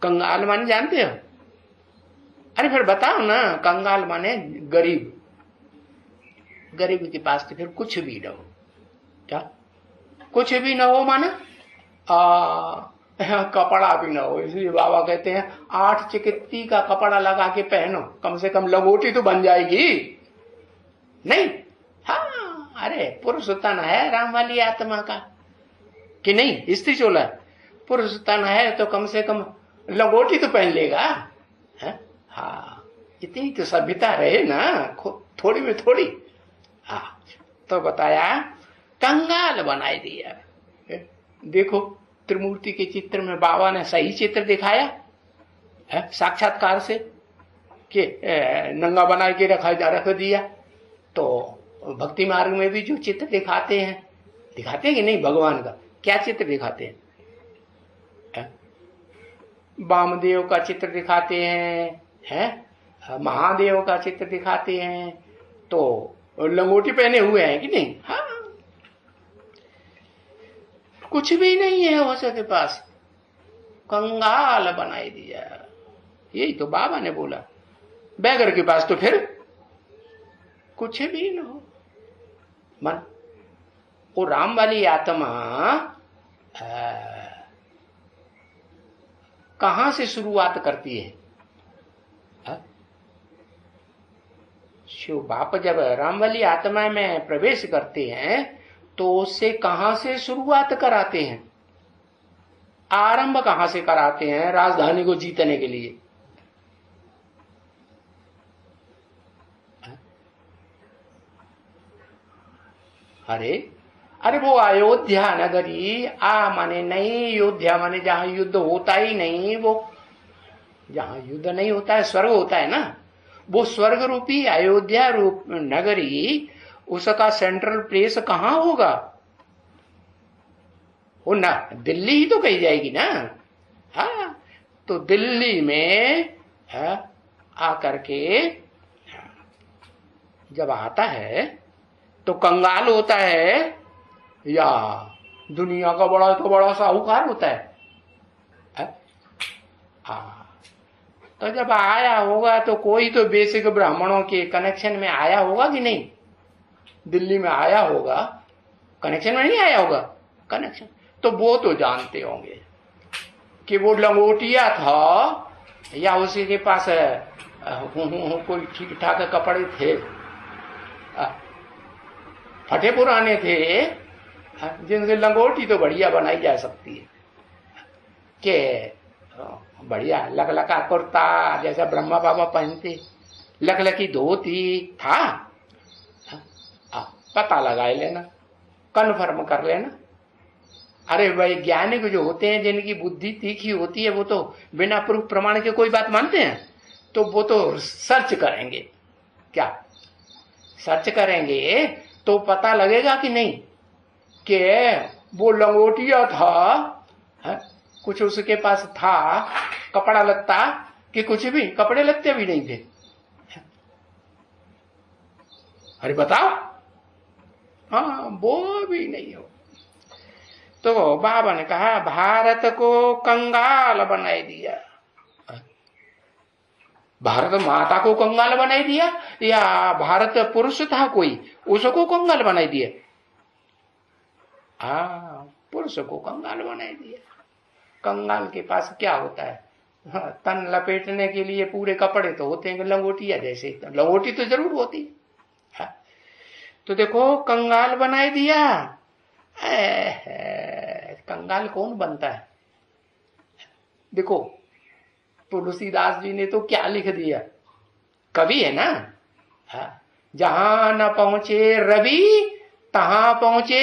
कंगाल माने जानते हो? अरे फिर बताओ ना, कंगाल माने गरीब। गरीब के पास तो फिर कुछ भी ना हो। क्या कुछ भी ना हो माना? कपड़ा भी ना हो। इसलिए बाबा कहते हैं 8 चिकित्ती का कपड़ा लगा के पहनो, कम से कम लंगोटी तो बन जाएगी नहीं? हाँ, अरे पुरुष तन है राम वाली आत्मा का कि नहीं? स्त्री चोला पुरुष तन है तो कम से कम लंगोटी तो पहन लेगा है? हाँ, इतनी तो सभ्यता रहे ना, थोड़ी में थोड़ी। हाँ, तो बताया कंगाल बनाई दिया। देखो त्रिमूर्ति के चित्र में बाबा ने सही चित्र दिखाया है, साक्षात्कार से कि नंगा बना के रख दिया। तो भक्ति मार्ग में भी जो चित्र दिखाते हैं कि नहीं भगवान का, क्या चित्र दिखाते हैं? वामदेव का चित्र दिखाते हैं, महादेव का चित्र दिखाते हैं, तो लंगोटी पहने हुए हैं कि नहीं? हाँ, कुछ भी नहीं है उसके पास, कंगाल बनाई दिया। यही तो बाबा ने बोला, बैगर के पास तो फिर कुछ भी न हो। मन वो राम वाली आत्मा कहां से शुरुआत करती है? शिव बाप जब राम वाली आत्मा में प्रवेश करते हैं तो उससे कहां से शुरुआत कराते हैं? आरंभ कहां से कराते हैं राजधानी को जीतने के लिए? अरे वो अयोध्या नगरी, माने नहीं, अयोध्या माने जहां युद्ध होता ही नहीं, वो जहां युद्ध नहीं होता है स्वर्ग होता है ना, वो स्वर्ग रूपी अयोध्या रूप नगरी, उसका सेंट्रल प्लेस कहां होगा? वो ना दिल्ली ही तो कही जाएगी ना। हाँ, तो दिल्ली में आकर के जब आता है तो कंगाल होता है या दुनिया का बड़ा तो बड़ा साहूकार होता है? तो जब आया होगा तो कोई तो बेसिक ब्राह्मणों के कनेक्शन में आया होगा कि नहीं? दिल्ली में आया होगा, कनेक्शन में नहीं आया होगा? कनेक्शन तो वो तो जानते होंगे कि वो लंगोटिया था या उसी के पास कोई ठीक ठाक कपड़े थे, फटे पुराने थे, जिनसे लंगोटी तो बढ़िया बनाई जा सकती है कि बढ़िया लकलका कुर्ता जैसा ब्रह्मा बाबा पहनते, लकलकी धोती था। पता लगाए लेना, कन्फर्म कर लेना। अरे वैज्ञानिक जो होते हैं जिनकी बुद्धि तीखी होती है वो तो बिना प्रूफ प्रमाण के कोई बात मानते हैं, तो वो तो सर्च करेंगे। क्या सर्च करेंगे तो पता लगेगा कि नहीं कि वो लंगोटिया था, कुछ उसके पास था कपड़ा लत्ता कि कुछ भी कपड़े लत्ते भी नहीं थे? अरे बताओ। हाँ, वो भी नहीं हो। तो बाबा ने कहा भारत को कंगाल बनाई दिया। भारत माता को कंगाल बनाई दिया या भारत पुरुष था कोई उसको कंगाल बनाई दिया? पुरुष को कंगाल बनाई दिया। कंगाल के पास क्या होता है? तन लपेटने के लिए पूरे कपड़े तो होते हैं लंगोटिया जैसे, लंगोटी तो जरूर होती है। तो देखो कंगाल बनाई दिया। कंगाल कौन बनता है? देखो तुलसीदास जी ने तो क्या लिख दिया, कवि है ना। जहां न पहुंचे रवि तहां पहुंचे